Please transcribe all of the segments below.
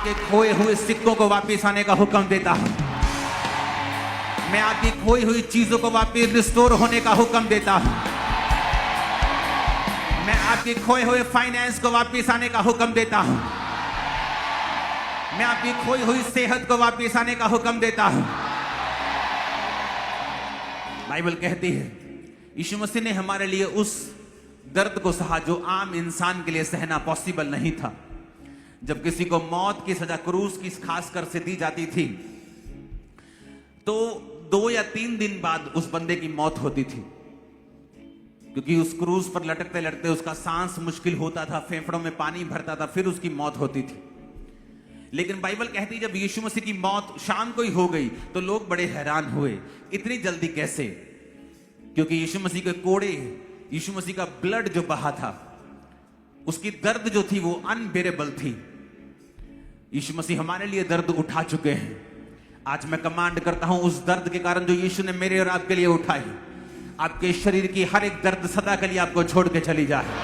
आपके खोए हुए सिक्कों को वापस आने का हुक्म देता हूं। मैं आपकी खोई हुई चीजों को वापस रिस्टोर होने का हुक्म देता हूं। मैं आपके खोए हुए फाइनेंस को वापस आने का हुक्म देता हूं। मैं आपकी खोई हुई सेहत को वापस आने का हुक्म देता हूं। बाइबल कहती है यीशु मसीह ने हमारे लिए उस दर्द को सहा जो आम इंसान के लिए सहना पॉसिबल नहीं था। जब किसी को मौत की सजा क्रूस की खासकर से दी जाती थी तो 2 या 3 दिन बाद उस बंदे की मौत होती थी, क्योंकि उस क्रूस पर लटकते लटकते उसका सांस मुश्किल होता था, फेफड़ों में पानी भरता था, फिर उसकी मौत होती थी। लेकिन बाइबल कहती है जब यीशु मसीह की मौत शाम को ही हो गई तो लोग बड़े हैरान हुए, इतनी जल्दी कैसे? क्योंकि यीशु मसीह के कोड़े, यीशु मसीह का ब्लड जो बहा था, उसकी दर्द जो थी वो अनबेरेबल थी। यीशु मसीह हमारे लिए दर्द उठा चुके हैं। आज मैं कमांड करता हूं उस दर्द के कारण जो यीशु ने मेरे और आपके लिए उठाई, आपके शरीर की हर एक दर्द सदा के लिए आपको छोड़ के चली जाए।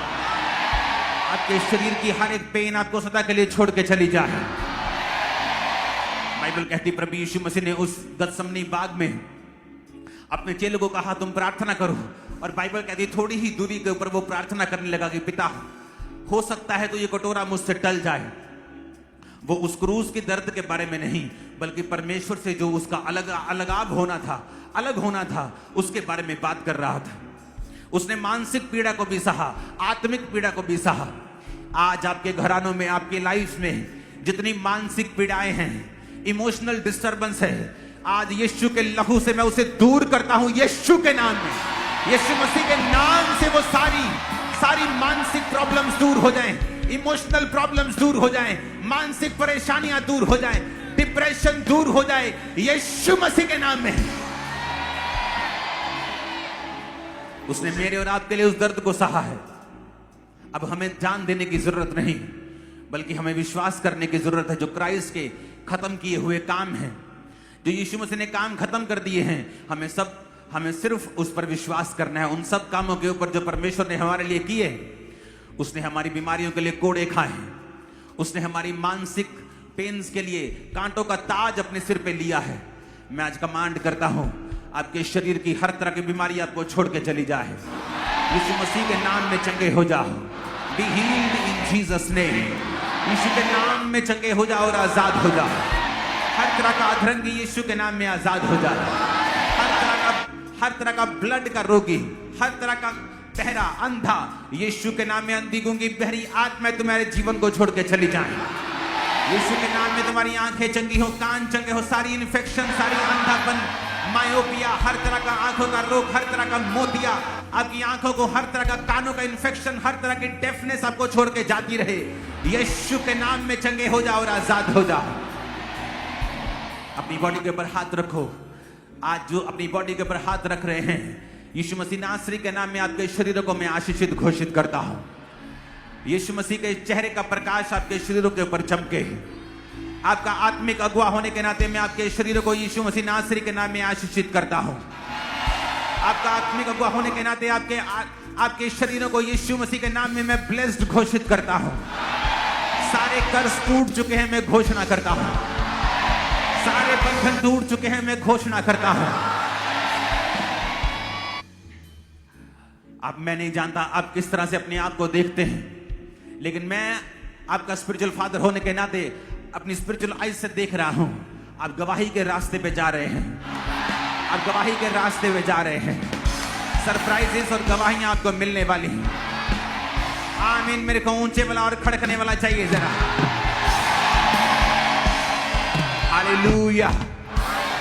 आपके शरीर की हर एक पेन आपको सदा के लिए छोड़ के चली जाए। बाइबल कहती प्रभु यीशु मसीह ने उस गतसमनी बाग में अपने चेलों को कहा तुम प्रार्थना करो, और बाइबल कहती थोड़ी ही दूरी के ऊपर वो प्रार्थना करने लगा कि पिता हो सकता है तो ये कटोरा मुझसे टल जाए। वो उस क्रूस की दर्द के बारे में नहीं बल्कि परमेश्वर से जो उसका अलगाव होना था उसके बारे में बात कर रहा था। उसने मानसिक पीड़ा को भी सहा, आत्मिक पीड़ा को भी सहा। आज आपके घरानों में, आपके लाइफ में जितनी मानसिक पीड़ाएं हैं, इमोशनल डिस्टर्बेंस है, आज यीशु के लहू से मैं उसे दूर करता हूं। यीशु के नाम में, यीशु मसीह के नाम से वो सारी मानसिक प्रॉब्लम्स दूर हो जाएं, इमोशनल प्रॉब्लम्स दूर हो जाएं, मानसिक परेशानियां दूर हो जाएं, डिप्रेशन दूर हो जाए, यीशु मसीह के नाम में। उसने मेरे और आपके लिए उस दर्द को सहा है। अब हमें जान देने की जरूरत नहीं बल्कि हमें विश्वास करने की जरूरत है जो क्राइस्ट के खत्म किए हुए काम हैं, जो यीशु मसीह ने काम खत्म कर दिए हैं। हमें सिर्फ उस पर विश्वास करना है, उन सब कामों के ऊपर जो परमेश्वर ने हमारे लिए किए। उसने हमारी बीमारियों के लिए कोड़े खाए, उसने हमारी मानसिक पेन्स के लिए कांटों का ताज अपने सिर पे लिया है। मैं आज कमांड करता हूं आपके शरीर की हर तरह की बीमारी आपको छोड़ के चली जाए। यीशु मसीह के नाम में चंगे हो जाओ। Be healed in Jesus name. यीशु के नाम में चंगे हो जाओ और आजाद हो जाओ। हर तरह का अधरंगी यीशु के नाम में आजाद हो जाए। हर तरह का ब्लड का रोगी, हर तरह का बहरा, अंधा, यीशु के नाम में अंधी गूंगी बहरी आत्मा तुम्हारे जीवन को छोड़ के चली जाए। यीशु के नाम में तुम्हारी आंखें चंगी हो, कान चंगे हो, सारी इन्फेक्शन, सारी अंधापन, मायोपिया, हर तरह का आंखों का रोग, हर तरह का मोतिया, आपकी आंखों को, हर तरह का कानों का इन्फेक्शन, हर तरह की डेफनेस आपको छोड़ के जाती रहे। यीशु के नाम में चंगे हो जाओ और आजाद हो जाओ। अपनी बॉडी के ऊपर हाथ रखो। आज जो अपनी बॉडी के ऊपर हाथ रख रहे हैं, यीशु मसीह नासरी के नाम में आपके शरीरों को मैं आशीषित घोषित करता हूं। यीशु मसीह के चेहरे का प्रकाश आपके शरीरों के ऊपर चमके। आपका आत्मिक अगुवा होने के नाते मैं आपके शरीरों को यीशु मसीह नासरी के नाम में आशीषित करता हूं। आपका आत्मिक अगुवा होने के नाते आपके शरीरों को यीशु मसीह के नाम में मैं ब्लेस्ड घोषित करता हूं। सारे कर्ज टूट चुके हैं, मैं घोषणा करता हूं। सारे बंधन टूट चुके हैं, मैं घोषणा करता हूं। अब मैं नहीं जानता आप किस तरह से अपने आप को देखते हैं, लेकिन मैं आपका स्पिरिचुअल फादर होने के नाते अपनी स्पिरिचुअल आइज से देख रहा हूं। आप गवाही के रास्ते पे जा रहे हैं। आप गवाही के रास्ते पे जा रहे हैं। सरप्राइजेस और गवाहियां आपको मिलने वाली हैं। आमीन। मेरे को ऊंचे वाला और खड़कने वाला चाहिए जरा। Hallelujah,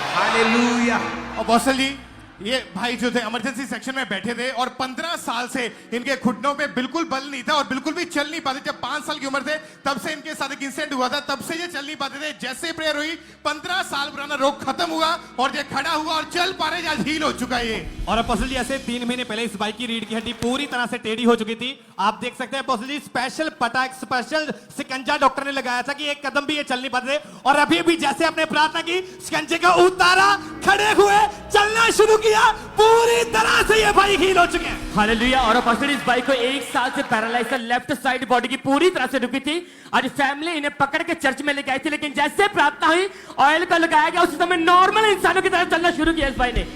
hallelujah. अपोस्टल जी, ये भाई जो थे इमरजेंसी सेक्शन में बैठे थे और 15 साल से इनके घुटनों पे बिल्कुल बल नहीं था और बिल्कुल भी चल नहीं पाते। जब 5 साल की उम्र थे तब से इनके साथ एक इंसिडेंट हुआ था, तब से ये चल नहीं पाते थे। जैसे प्रेयर हुई 15 साल पुराना रोग खत्म हुआ और ये खड़ा हुआ और चल पा रहे, आज हील हो चुका है ये। और अपोस्टल जी ऐसे 3 महीने पहले इस बाइक की रीढ़ की हड्डी पूरी तरह से टेढ़ी हो चुकी थी। आप देख सकते हैं अपोस्टल जी स्पेशल पटाख स्पेशल शिकंजा डॉक्टर ने लगाया था कि एक कदम भी ये चल नहीं पाते थे और अभी भी जैसे आपने प्रार्थना की शिकंजे का उतारा खड़े हुए चलना शुरू किया पूरी तरह से ये भाई हील हो चुके हैं। हालेलुया। और अपोस्टल इस भाई को 1 साल से पैरालाइज था, लेफ्ट साइड बॉडी की पूरी तरह से रुकी थी। आज फैमिली इन्हें पकड़ के चर्च में लेके आई थी, लेकिन जैसे प्रार्थना हुई ऑयल का लगाया गया उसी समय नॉर्मल इंसानों की तरह चलना शुरू किया इस भाई ने।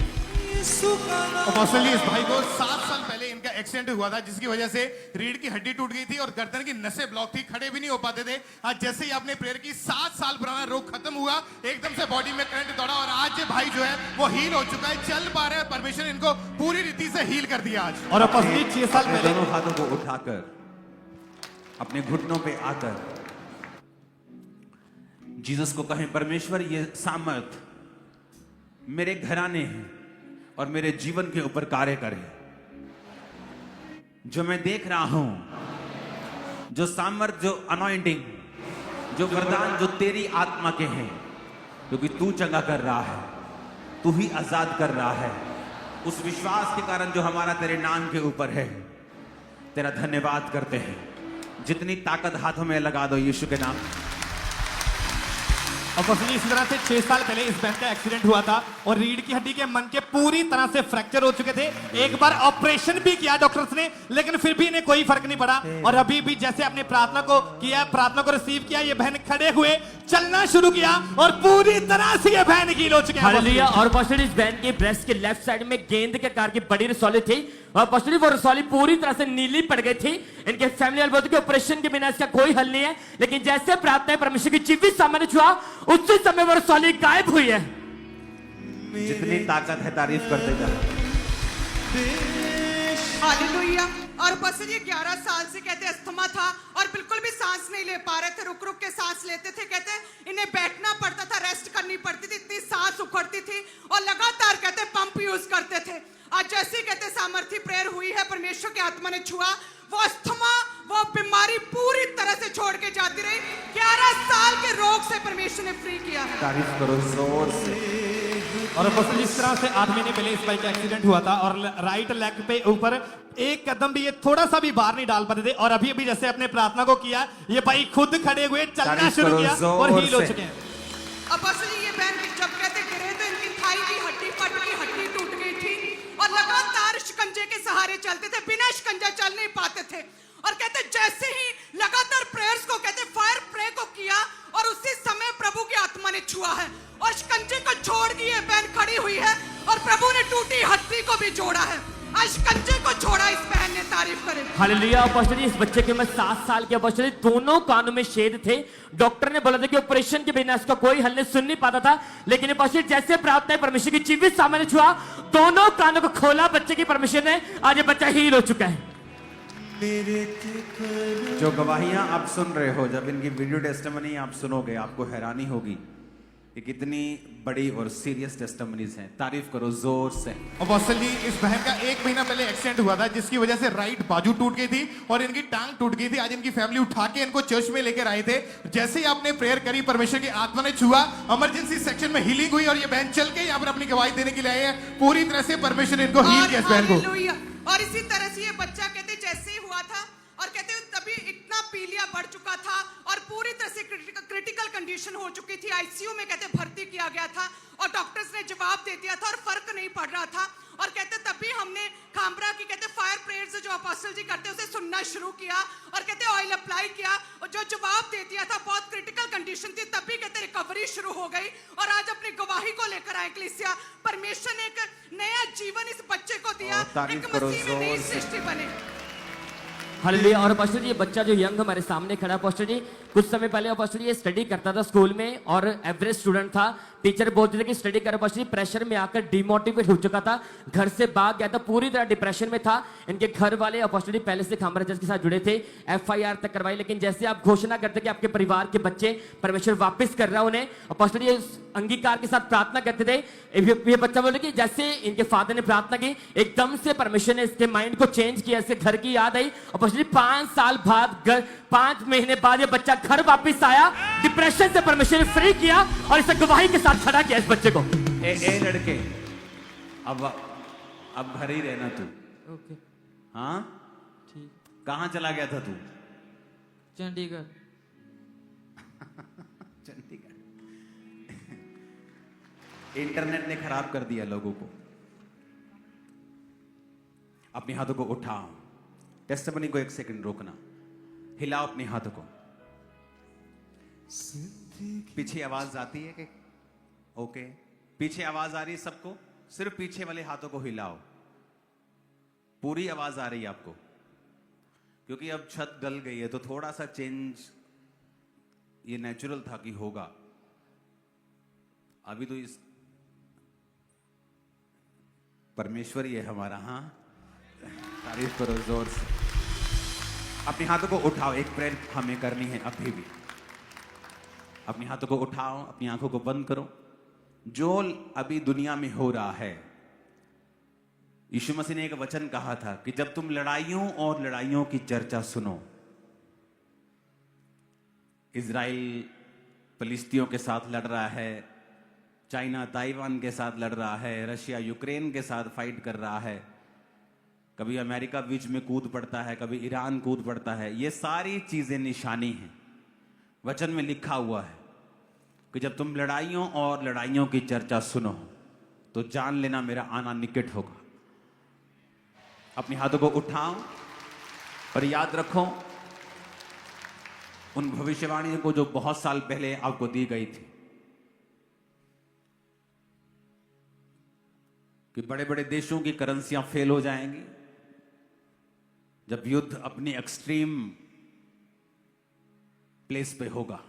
अपोस्टल जी इस भाई को 7 साल पहले इनका एक्सीडेंट हुआ था जिसकी वजह से रीढ़ की हड्डी टूट गई थी और गर्दन की नसें ब्लॉक थी, खड़े भी नहीं हो पाते थे। आज जैसे ही आपने प्रेयर की 7 साल पुराना रोग खत्म हुआ, एकदम से बॉडी में करंट दौड़ा और आज ये भाई जो है वो हील हो चुका है, चल पा रहे हैं। परमेश्वर इनको पूरी रीति से हील कर दिया आज। और अपोस्टल जी 6 साल पहले दोनों हाथों को उठाकर अपने घुटनों पे आकर जीसस को कहें, परमेश्वर ये सामर्थ मेरे घराने हैं और मेरे जीवन के ऊपर कार्य करे। जो मैं देख रहा हूं, जो सामर्थ, जो अनॉइंटिंग, जो वरदान जो तेरी आत्मा के हैं, क्योंकि तू चंगा कर रहा है, तू ही आजाद कर रहा है, उस विश्वास के कारण जो हमारा तेरे नाम के ऊपर है, तेरा धन्यवाद करते हैं। जितनी ताकत हाथों में लगा दो यीशु के नाम। अपोस्टल जी इसी तरह से 6 साल पहले इस बहन का एक्सीडेंट हुआ था और रीढ़ की हड्डी के मन के पूरी तरह से फ्रैक्चर हो चुके थे। एक बार ऑपरेशन भी किया डॉक्टर्स ने, लेकिन फिर भी इन्हें कोई फर्क नहीं पड़ा। और अभी भी जैसे आपने प्रार्थना को किया, प्रार्थना को रिसीव किया, ये बहन खड़े हुए चलना शुरू किया और पूरी तरह से ये बहन हील हो चुके हैं। हालेलुया। और अपोस्टल इस बहन के ब्रेस्ट के लेफ्ट साइड में गेंद के आकार की बड़ी रसौली थी और अपोस्टल वो रसौली पूरी तरह से नीली पड़ गई थी। इनके फैमिली वाले बोलते कि ऑपरेशन के बिना इसका कोई हल नहीं है, लेकिन जैसे प्रार्थना परमेश्वर की जीवित सामने छुआ उसी समय वो रसौली गायब हुई है। जितनी ताकत है तारीफ करते जा। हालेलुया। और बस ये 11 साल से कहते अस्थमा था और बिल्कुल भी सांस नहीं ले पा रहे थे, रुक रुक के सांस लेते थे। कहते इन्हें बैठना पड़ता था, रेस्ट करनी पड़ती थी, इतनी सांस उखड़ती थी और लगातार कहते पंप यूज करते थे। आज जैसे कहते सामर्थी प्रेयर हुई है, परमेश्वर की आत्मा ने छुआ, वो अस्थमा, वो बीमारी पूरी तरह से छोड़ के जाती रही। 11 साल के रोग से परमेश्वर ने फ्री किया है। तारीफ करो जोर से। और अपोस्टल इस तरह से 8 महीने पहले इस भाई का एक्सीडेंट हुआ था और राइट लेग पे ऊपर एक कदम भी ये थोड़ा सा भी बाहर नहीं डाल पाते थे और अभी अभी जैसे अपने प्रार्थना को किया, ये भाई खुद खड़े हुए चलना शुरू किया और हील हो चुके हैं। अपोस्टल ये बहन जब कहते गिरे तो इनकी थाई की हड्डी फट गई, हड्डी टूट गई थी और लगातार शिकंजे के सहारे चलते थे, बिना शिकंजा चल नहीं पाते थे। और कहते जैसे ही लगातार प्रेयर्स को कहते फायर प्रे को किया और उसी समय प्रभु की आत्मा ने छुआ है और शिकंजे को छोड़ के ये बहन खड़ी हुई है और प्रभु ने टूटी हड्डी को भी जोड़ा है। आज शिकंजे को छोड़ा इस बहन ने, तारीफ करें। हालेलुया। अपोस्टल इस बच्चे की उम्र 7 साल की। अपोस्टल दोनों कानों में छेद थे, डॉक्टर ने बोला था कि ऑपरेशन के बिना इसका कोई हल नहीं, सुन नहीं पाता था, लेकिन अपोस्टल जैसे प्रार्थना परमेश्वर की जीवित सामने छुआ, दोनों कानों को खोला बच्चे की परमेश्वर ने, आज ये बच्चा हील हो चुका है। जो गवाहियां आप सुन रहे हो, जब इनकी वीडियो टेस्टिमनी आप सुनोगे आपको हैरानी होगी कि कितनी बड़ी और सीरियस टेस्टिमनीज हैं। तारीफ करो जोर से। अपोस्टल जी इस बहन का 1 महीना पहले एक्सीडेंट हुआ था जिसकी वजह से राइट बाजू टूट गई थी और इनकी टांग टूट गई थी। आज इनकी फैमिली उठा के इनको चर्च में लेकर आए थे। जैसे ही आपने प्रेयर करी, परमेश्वर की आत्मा ने छुआ, इमरजेंसी सेक्शन में हीलिंग हुई और ये बहन चल के यहाँ पर अपनी गवाही देने के लिए आए हैं। पूरी तरह से परमेश्वर ने इनको हील किया इस बहन को। हालेलुया। और इसी तरह से ये बच्चा कहते जैसे ही हुआ था और कहते तभी इतना पीलिया बढ़ चुका था और पूरी तरह से क्रिटिकल कंडीशन हो चुकी थी। आईसीयू में कहते भर्ती किया गया था और डॉक्टर्स ने जवाब दे दिया था और फर्क नहीं पड़ रहा था। और कहते तभी हमने खामरा की कहते फायर प्रेयर्स जो अपोस्टल जी करते उसे सुनना शुरू किया और कहते ऑयल अप्लाई किया और जो जवाब दे दिया था, बहुत क्रिटिकल कंडीशन थी, तभी कहते रिकवरी शुरू हो गई। और आज अपनी गवाही को लेकर आए कलीसिया, परमेश्वर ने एक नया जीवन इस बच्चे को दिया, एक मसीह में नई सृष्टि बने। हालेलुया। और अपोस्टल जी ये बच्चा जो यंग हमारे सामने खड़ा, अपोस्टल जी कुछ समय पहले अपोस्टल जी ये स्टडी करता था स्कूल में और एवरेज स्टूडेंट था। टीचर बोलते थे कि स्टडी कर, अपोस्टल जी प्रेशर में आकर डिमोटिवेट हो चुका था, घर से भाग गया था, पूरी तरह डिप्रेशन में था। इनके घर वाले अपोस्टल जी पहले से खामरा चर्च के साथ जुड़े थे, FIR तक करवाई, लेकिन जैसे आप घोषणा करते कि आपके परिवार के बच्चे परमेश्वर वापस कर रहा है उन्हें, अपोस्टल जी अंगीकार के साथ प्रार्थना करते थे। ये बच्चा बोले कि जैसे इनके फादर ने प्रार्थना की, एकदम से परमेश्वर ने इसके माइंड को चेंज किया, इसके घर की याद आई। अपोस्टल जी 5 साल बाद 5 महीने बाद ये बच्चा घर वापस आया, डिप्रेशन से परमेश्वर ने फ्री किया और इसे गवाही के साथ खड़ा किया इस बच्चे को। ए लड़के, अब घर ही रहना तू। ओके, हाँ ठीक। कहां चला गया था तू? चंडीगढ़। चंडीगढ़। इंटरनेट ने खराब कर दिया लोगों को। अपने हाथों को उठाओ। टेस्टिमनी को 1 सेकंड रोकना। हिलाओ अपने हाथों को। पीछे आवाज आती है कि ओके? पीछे आवाज आ रही है सबको? सिर्फ पीछे वाले हाथों को हिलाओ। पूरी आवाज आ रही है आपको? क्योंकि अब छत डल गई है तो थोड़ा सा चेंज ये नेचुरल था कि होगा। अभी तो इस परमेश्वर ही है हमारा। हाँ, तारीफ करो जोर से। अपने हाथों को उठाओ। एक प्रेयर हमें करनी है अभी भी। अपने हाथों को उठाओ, अपनी आंखों को बंद करो। जो अभी दुनिया में हो रहा है, यीशु मसीह ने एक वचन कहा था कि जब तुम लड़ाइयों और लड़ाइयों की चर्चा सुनो, इजराइल फिलिस्तीनियों के साथ लड़ रहा है, चाइना ताइवान के साथ लड़ रहा है, रशिया यूक्रेन के साथ फाइट कर रहा है, कभी अमेरिका बीच में कूद पड़ता है, कभी ईरान कूद पड़ता है। ये सारी चीजें निशानी हैं। वचन में लिखा हुआ है कि जब तुम लड़ाइयों और लड़ाइयों की चर्चा सुनो तो जान लेना मेरा आना निकट होगा। अपने हाथों को उठाओ और याद रखो उन भविष्यवाणियों को जो बहुत साल पहले आपको दी गई थी कि बड़े बड़े देशों की करेंसियां फेल हो जाएंगी जब युद्ध अपनी एक्सट्रीम प्लेस पे होगा।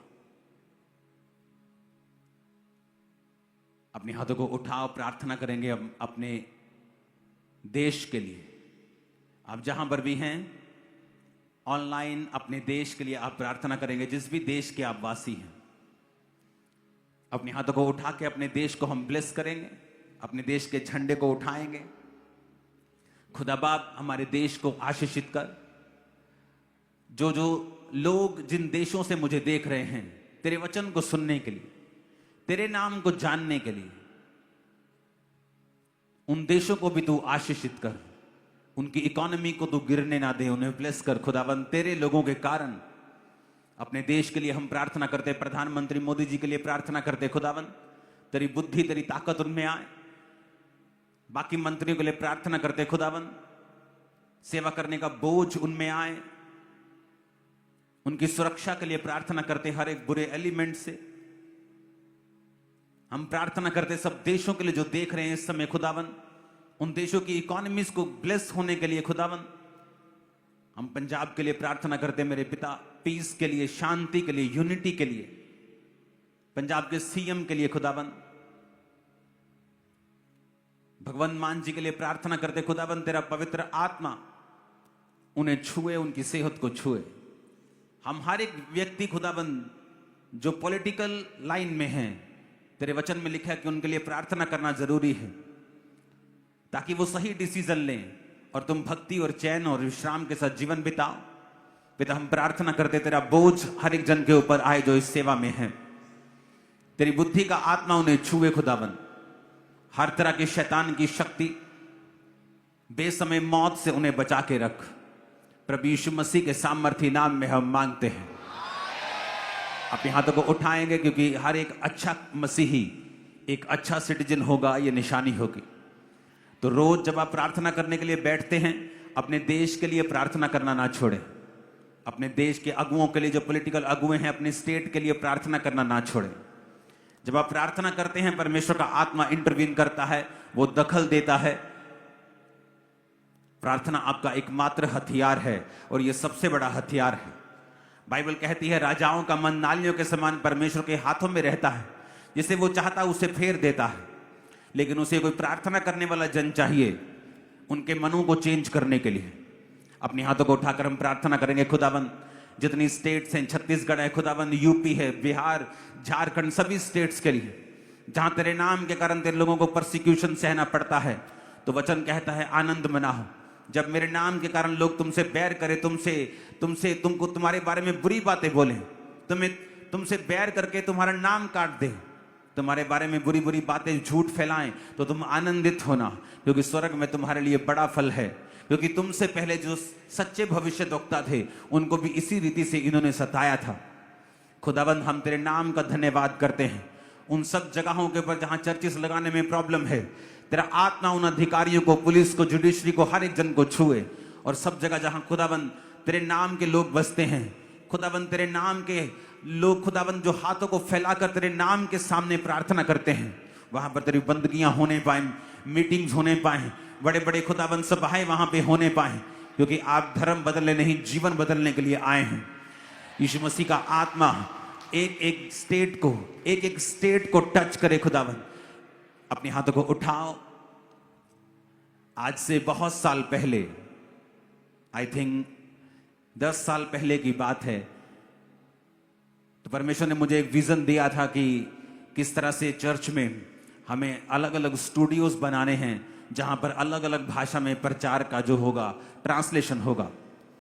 अपने हाथों को उठाओ, प्रार्थना करेंगे अपने देश के लिए। आप जहां पर भी हैं ऑनलाइन, अपने देश के लिए आप प्रार्थना करेंगे। जिस भी देश के आप वासी हैं, अपने हाथों को उठा के अपने देश को हम ब्लेस करेंगे, अपने देश के झंडे को उठाएंगे। खुदा बाप हमारे देश को आशीषित कर। जो जो लोग जिन देशों से मुझे देख रहे हैं तेरे वचन को सुनने के लिए, तेरे नाम को जानने के लिए, उन देशों को भी तू आशीषित कर। उनकी इकोनॉमी को तू गिरने ना दे, उन्हें ब्लेस कर खुदावंद। तेरे लोगों के कारण अपने देश के लिए हम प्रार्थना करते, प्रधानमंत्री मोदी जी के लिए प्रार्थना करते खुदावंद, तेरी बुद्धि तेरी ताकत उनमें आए। बाकी मंत्रियों के लिए प्रार्थना करते खुदावंद, सेवा करने का बोझ उनमें आए। उनकी सुरक्षा के लिए प्रार्थना करते, हर एक बुरे एलिमेंट से हम प्रार्थना करते। सब देशों के लिए जो देख रहे हैं इस समय खुदावंद, उन देशों की इकोनॉमीज को ब्लेस होने के लिए खुदावंद हम पंजाब के लिए प्रार्थना करते। मेरे पिता, पीस के लिए, शांति के लिए, यूनिटी के लिए, पंजाब के सीएम के लिए खुदावंद, भगवंत मान जी के लिए प्रार्थना करते खुदावंद। तेरा पवित्र आत्मा उन्हें छुए, उनकी सेहत को छुए। हम हर एक व्यक्ति खुदावंद जो पॉलिटिकल लाइन में हैं, तेरे वचन में लिखा है कि उनके लिए प्रार्थना करना जरूरी है ताकि वो सही डिसीजन लें और तुम भक्ति और चैन और विश्राम के साथ जीवन बिताओ। पिता, हम प्रार्थना करते तेरा बोझ हर एक जन के ऊपर आए जो इस सेवा में है। तेरी बुद्धि का आत्मा उन्हें छुए खुदावंद। हर तरह की शैतान की शक्ति, बेसमय मौत से उन्हें बचा के रख। प्रभु यीशु मसीह के सामर्थी नाम में हम मांगते हैं। अपने हाथों को उठाएंगे क्योंकि हर एक अच्छा मसीही एक अच्छा सिटीजन होगा, ये निशानी होगी। तो रोज जब आप प्रार्थना करने के लिए बैठते हैं, अपने देश के लिए प्रार्थना करना ना छोड़ें। अपने देश के अगुओं के लिए, जो पॉलिटिकल अगुए हैं, अपने स्टेट के लिए प्रार्थना करना ना छोड़ें। जब आप प्रार्थना करते हैं, परमेश्वर का आत्मा इंटरवीन करता है, वो दखल देता है। प्रार्थना आपका एकमात्र हथियार है और यह सबसे बड़ा हथियार है। बाइबल कहती है राजाओं का मन नालियों के समान परमेश्वर के हाथों में रहता है, जिसे वो चाहता उसे फेर देता है। लेकिन उसे कोई प्रार्थना करने वाला जन चाहिए उनके मनों को चेंज करने के लिए। अपने हाथों को उठाकर हम प्रार्थना करेंगे खुदाबंद। जितनी स्टेट्स हैं, छत्तीसगढ़ है खुदाबंद, यूपी है, बिहार, झारखंड, सभी स्टेट्स के लिए जहां तेरे नाम के कारण तेरे लोगों को परसिक्यूशन सहना पड़ता है, तो वचन कहता है आनंद मनाओ। जब मेरे नाम के कारण लोग तुमसे बैर करें, तुमको तुम्हारे बारे में बुरी बातें बोले, तुमसे बैर करके तुम्हारा नाम काट दे, तुम्हारे बारे में बुरी बुरी बातें झूठ फैलाएं तो तुम आनंदित होना, क्योंकि स्वर्ग में तुम्हारे लिए बड़ा फल है। क्योंकि तुमसे पहले जो सच्चे भविष्यद्वक्ता थे उनको भी इसी रीति से इन्होंने सताया था। खुदाबंद हम तेरे नाम का धन्यवाद करते हैं उन सब जगहों के ऊपर जहां चर्चिस लगाने में प्रॉब्लम है। तेरा आत्मा उन अधिकारियों को, पुलिस को, जुडिशरी को, हर एक जन को छुए, और सब जगह जहां खुदाबंद तेरे नाम के लोग बसते हैं, खुदाबंद तेरे नाम के लोग खुदाबंद जो हाथों को फैलाकर तेरे नाम के सामने प्रार्थना करते हैं, वहां पर तेरी बंदगियां होने पाए, मीटिंग्स होने पाए, बड़े बड़े खुदाबंद सभाएं वहां पे होने पाए, क्योंकि आप धर्म बदलने नहीं जीवन बदलने के लिए आए हैं। यीशु मसीह का आत्मा एक एक स्टेट को टच करे। खुदाबंद अपने हाथों को उठाओ। आज से बहुत साल पहले, आई थिंक 10 साल पहले की बात है, तो परमेश्वर ने मुझे एक विजन दिया था कि किस तरह से चर्च में हमें अलग अलग स्टूडियोज बनाने हैं जहां पर अलग अलग भाषा में प्रचार का जो होगा, ट्रांसलेशन होगा।